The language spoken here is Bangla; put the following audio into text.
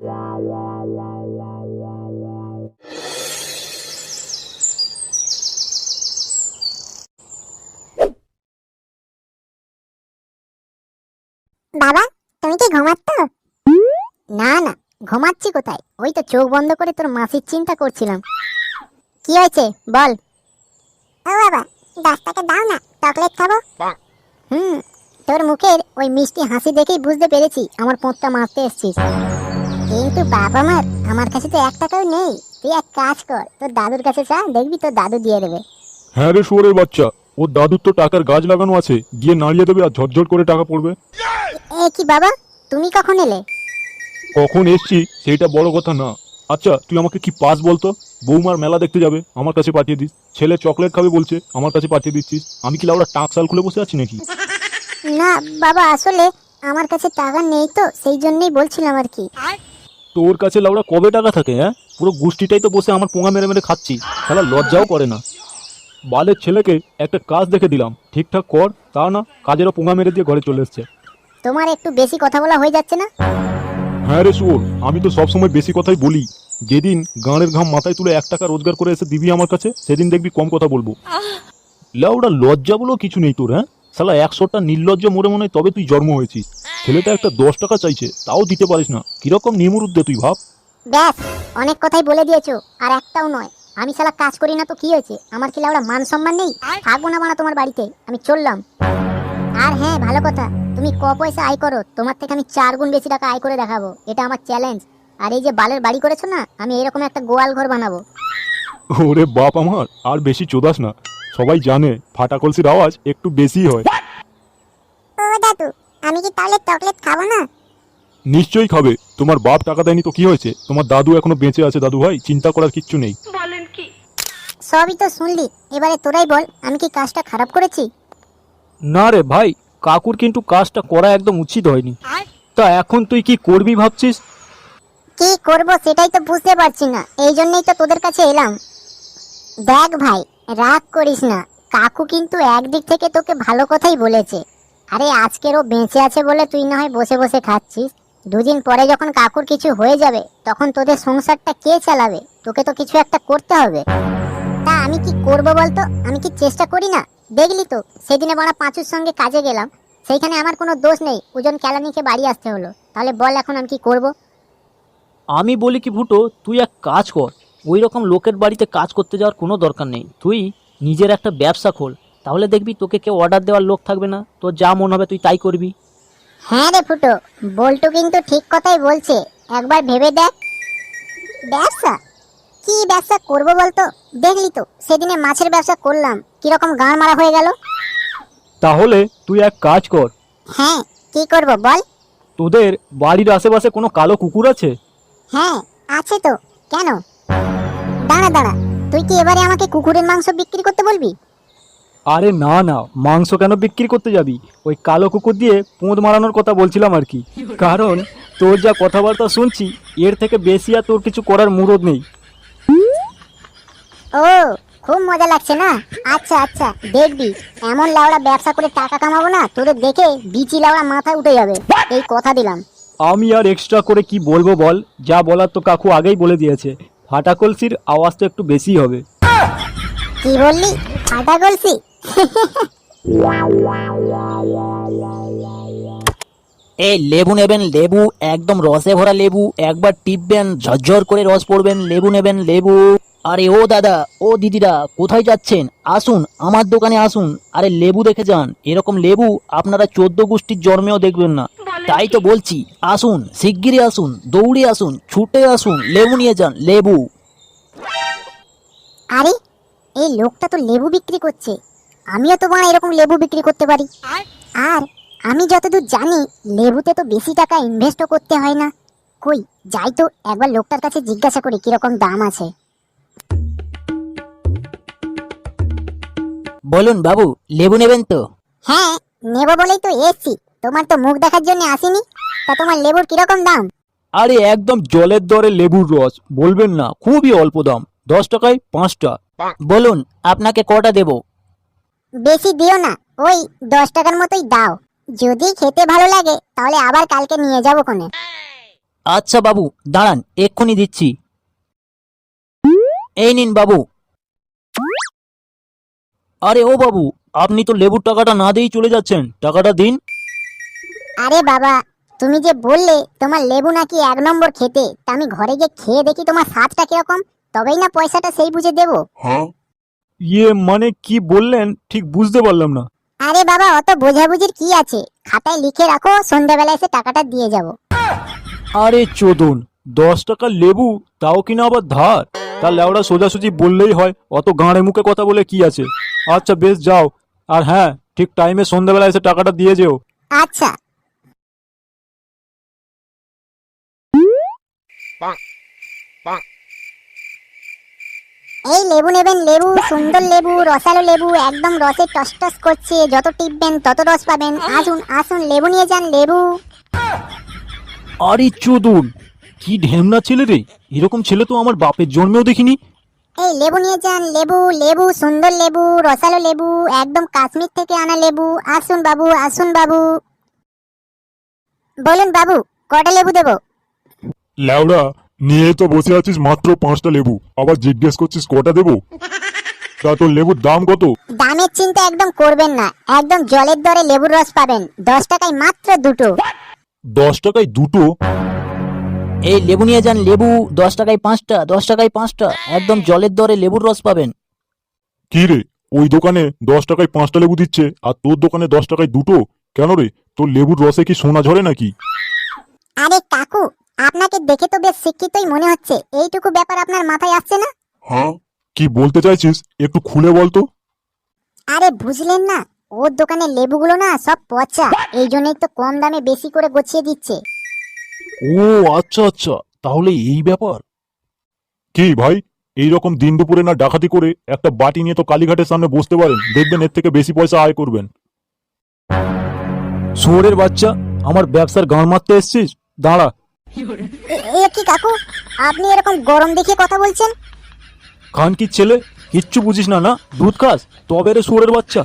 বাবা, তুমি কি ঘুমাচ্ছ? না না, ঘুমাচ্ছি কোথায়, ওই তো চোখ বন্ধ করে তোর মাসির চিন্তা করছিলাম। কি হয়েছে বল। ও বাবা, 10 টাকা দাও না, চকলেট খাবো। তোর মুখের ওই মিষ্টি হাসি দেখেই বুঝতে পেরেছি আমার পোঁতটা মারতে এসেছিস। কিন্তু বাবা মার আমার কাছে তো 1 টাকাও নেই। তুই এক কাজ কর, তোর দাদুর কাছে যা, দেখবি তোর দাদু দিয়ে দেবে। হ্যাঁ রে শুয়োরের বাচ্চা, ওর দাদুর তো টাকার গাছ লাগানো আছে, গিয়ে নাড়িয়ে দেবে আর ঝটঝট করে টাকা পড়বে। এ কি বাবা, তুমি কখন এলে? কখন এসছি সেইটা বড় কথা না। আচ্ছা তুই আমাকে কি পাস বলতো? বৌমার মেলা দেখতে যাবে, আমার কাছে পাঠিয়ে দিস। ছেলে চকলেট খাবে বলছে, আমার কাছে পাঠিয়ে দিচ্ছিস। আমি কি লাউড়া টাকশাল খুলে বসে আছি নাকি? না বাবা, আসলে আমার কাছে টাকা নেই তো, সেই জন্যই বলছিলাম আর কি। তোর কাছে লাউড়া কবে টাকা থাকে? হ্যাঁ, পুরো গোষ্ঠীটাই তো বসে আমার পোঙা মেরে মেরে খাচ্ছি, খেলা লজ্জাও করে না। বালের ছেলেকে একটা কাজ দেখে দিলাম, ঠিকঠাক কর, তা না কাজেরও পোঙা মেরে দিয়ে ঘরে চলে এসছে। তোমার একটু বেশি কথা বলা হয়ে যাচ্ছে না? হ্যাঁ রে শুয়োর, আমি তো সবসময় বেশি কথাই বলি। যেদিন গাঁড়ের ঘাম মাথায় তুলে 1 টাকা রোজগার করে এসে দিবি আমার কাছে, সেদিন দেখবি কম কথা বলবো। লাউডা লজ্জা বলো কিছু নেই তোর? হ্যাঁ শালা, 100টা নির্লজ্জ মরে মনে হয় তবে তুই জন্ম হয়েছিস। ছেলেটা একটা 10 টাকা চাইছে, তাও দিতে পারিস না, কিরকম নিমুরুদ্দে তুই ভাব। ব্যাস, অনেক কথাই বলে দিয়েছো, আর একটাও নয়। আমি শালা কাজ করি না তো কি হয়েছে? আমার কি লাউড়া মান সম্মান নেই? থাকবো না বানা তোমার বাড়িতে, আমি চললাম। আর হ্যাঁ, ভালো কথা, তুমি ক পয়সা আয় করো, তোমার থেকে আমি 4 গুণ বেশি টাকা আয় করে দেখাবো, এটা আমার চ্যালেঞ্জ। আর এই যে বালের বাড়ি করেছো না, আমি এরকম একটা গোয়াল ঘর বানাবো। ওরে বাপ আমার, আর বেশি চোদাস না। সবাই জানে ফাটা কলসির আওয়াজ একটু বেশি হয়। ও দাদু, আমি কি তাহলে চকলেট খাবো না? নিশ্চয়ই খাবে, তোমার বাপ টাকা দেয়নি তো কি হয়েছে? তোমার দাদু এখনো বেঁচে আছে দাদু ভাই, চিন্তা করার কিচ্ছু নেই। সবই তো শুনলি, এবারে তোরাই বল, আমি কি কাজটা খারাপ করেছি? না রে ভাই, কাকুর কিন্তু কাজটা করা একদম উচিত হয়নি। তা এখন তুই কি করবি ভাবছিস? কি করব সেটাই তো বুঝতে পারছি না, এই জন্যই তো তোদের কাছে এলাম। দেখ ভাই, রাগ করিস না, কাকু কিন্তু একদিক থেকে তোকে ভালো কথাই বলেছে। আরে আজকের ও বেঁচে আছে বলে তুই না হয় বসে বসে খাচ্ছিস, 2 দিন পরে যখন কাকুর কিছু হয়ে যাবে, তখন তোদের সংসারটা কে চালাবে? তোকে তো কিছু একটা করতে হবে। তা আমি কি করব বলতো? আমি কি চেষ্টা করি না? দেখলি তো সেদিনে বড় পাঁচুর সঙ্গে কাজে গেলাম, সেইখানে আমার কোনো দোষ নেই, ওজন কেলানিকে বাড়ি আসতে হলো। তাহলে বল এখন আমি কি করব? আমি বলি কি ফুটো, তুই এক কাজ কর, ওই রকম লোকের বাড়িতে কাজ করতে যাওয়ার কোনো দরকার নেই। তুই নিজের একটা ব্যবসা খোল, তাহলে দেখবি তোকে কেউ অর্ডার দেওয়ার লোক থাকবে না, তোর যা মন হবে তুই তাই করবি। হ্যাঁ রে ফুটো, বল্টু কিন্তু ঠিক কথাই বলছে, একবার ভেবে দেখ। ব্যবসা? কি ব্যবসা করব বলতো? দেখলি তো সেদিনে মাছের ব্যবসা করলাম, কিরকম গাঁড় মারা হয়ে গেল। তাহলে তুই এক কাজ কর, হ্যাঁ, কি করব বল। তোদের বাড়ির আশেপাশে কোনো কালো কুকুর আছে? হ্যাঁ আছে তো, কেন? দাঁড়া দাঁড়া, তুই কি এবারে আমাকে কুকুরের মাংস বিক্রি করতে বলবি? আরে না না, মাংস কেন বিক্রি করতে যাবি? ওই কালো কুকুর দিয়ে পোঁদ মারানোর কথা বলছিলাম আর কি। কারণ তোর যা কথাবার্তা শুনছি, এর থেকে বেশি আর তোর কিছু করার মুরদ নেই। ও, খুব মজা লাগছে না? আচ্ছা আচ্ছা, দেখবি এমন লাউড়া ব্যবসা করে টাকা কামাবো না, তোদের দেখে বিচি লাউড়া মাথায় উঠে যাবে, এই কথা দিলাম। আমি আর এক্সট্রা করে কি বলবো বল, যা বলার তো কাকু আগেই বলে দিয়েছে। ফাটা কলসির আওয়াজ তো একটু বেশি হবে। কি বললি? ফাটা কলসি? এই লেবু নেবেন, লেবু একদম রসে ভরা লেবু, একবার টিপবেন ঝরঝর করে রস পড়বেন। লেবু নেবেন, লেবু। আরে ও দাদা, ও দিদিরা, কোথায় যাচ্ছেন? আসুন আমার দোকানে আসুন। আরে লেবু দেখে যান, এরকম লেবু আপনারা 14 গোষ্ঠীর জন্মেও দেখবেন না। তাই তো বলছি, আসুন, শিগগিরই আসুন, দৌড়ে আসুন, ছুটে আসুন, লেবু নিয়ে যান, লেবু। আরে এই লোকটা তো লেবু বিক্রি করছে, আমিও তো বাড়া এরকম লেবু বিক্রি করতে পারি। আর আমি যতদূর জানি, লেবুতে তো বেশি টাকা ইনভেস্টও করতে হয় না। কই যাই তো একবার লোকটার কাছে জিজ্ঞাসা করি কিরকম দাম আছে। বলুন বাবু, লেবু নেবেন তো? হ্যাঁ, নেব বলেই তো এসছি, তোমার তো মুখ দেখার জন্য আসিনি। তা তোমার লেবুর কিরকম দাম? আরে একদম জলের দরে লেবুর রস, বলবেন না, খুবই অল্প দাম, 10 টাকায় 5টা। বলুন আপনাকে কটা দেব? বেশি দিও না, ওই 10 টাকার মতোই দাও। যদি খেতে ভালো লাগে তাহলে আবার কালকে নিয়ে যাবো কোনে। আচ্ছা বাবু দাঁড়ান, এক্ষুনি দিচ্ছি। এই নিন বাবু। আরে ও বাবু, আপনি তো লেবুর টাকাটা না দিয়েই চলে যাচ্ছেন, টাকাটা দিন। আরে বাবা, তুমি যে বললে তোমার লেবু নাকি 1 নম্বর খেতে, তা আমি ঘরে গিয়ে খেয়ে দেখি তোমার স্বাদটা কিরকম, তবেই না পয়সাটা সেই বুঝে দেবো। ইয়ে মানে কি বললেন ঠিক বুঝতে পারলাম না। আরে বাবা, অত বোঝাবুঝির কি আছে, খাতায় লিখে রাখো, সন্ধ্যাবেলা এসে টাকাটা দিয়ে যাব। আরে চোদন, 10 টাকা লেবু, তাও কিনা আবার ধার। তার লেওড়া সোজাসুজি বললেই হয়, অত গাঁড়ে মুখে কথা বলে কি আছে। আচ্ছা বেশ যাও, আর হ্যাঁ ঠিক টাইমে সন্ধ্যাবেলা এসে টাকাটা দিয়ে যেও। আচ্ছা। এই লেবু নেবেন, লেবু, সুন্দর লেবু, রসালো লেবু, একদম রসে টস টস করছে, যত টিপবেন তত রস পাবেন। আসুন আসুন, লেবু নিয়ে যান, লেবু। আরে চোদন, কি ঢেমনা ছেলে রে, এরকম ছেলে তো আমার বাপের জন্মেও দেখিনি। এই লেবু নিয়ে যান, লেবু, লেবু, সুন্দর লেবু, রসালো লেবু, একদম কাশ্মীর থেকে আনা লেবু। আসুন বাবু, আসুন বাবু। বলুন বাবু, কটা লেবু দেবো? ল্যাওড়া, নিয়ে তো বসে আছিস মাত্র 5টা লেবু, আবার জিজ্ঞেস করছিস কটা দেবো? তা তোর লেবুর দাম কত? দামের চিন্তা একদম করবেন না, একদম জলের দরে লেবুর রস পাবেন, 10 টাকায় মাত্র দুটো। 10 টাকায় দুটো? এই লেবু নিয়ে যান, লেবু, 10 টাকায় 5টা, 10 টাকায় 5টা, একদম জলের দরে লেবুর রস পাবেন। কি রে, ওই দোকানে 10 টাকায় 5টা লেবু দিচ্ছে, আর তোর দোকানে 10 টাকায় দুটো? কেন রে, তোর লেবুর রসে কি সোনা ঝরে নাকি? আরে কাকু, আপনাকে দেখে তো বেশ শিক্ষিতই মনে হচ্ছে, এইটুকু ব্যাপার আপনার মাথায় আসছে না? হ্যাঁ, কি বলতে চাইছিস একটু খুলে বলতো। আরে বুঝলেন না, ওর দোকানের লেবুগুলো না সব পচা, এই জন্যই তো কম দামে বেশি করে গছিয়ে দিচ্ছে। ও আচ্ছা আচ্ছা, তাহলে এই ব্যাপার। কি ভাই, এই রকম দিন দুপুরে না ডাকাতি করে একটা বাটি নিয়ে তো কালীঘাটের সামনে বসতে পারেন, দেখবেন এর থেকে বেশি পয়সা আয় করবেন। শুয়োরের বাচ্চা, আমার ব্যবসার গাঁড় মারতে এসছিস? দাঁড়া। এ কি কাকু, আপনি এরকম গরম দেখিয়ে কথা বলছেন? খান কি ছেলে, কিচ্ছু বুঝিস না? না দুধ খাস, তবে রে শুয়োরের বাচ্চা।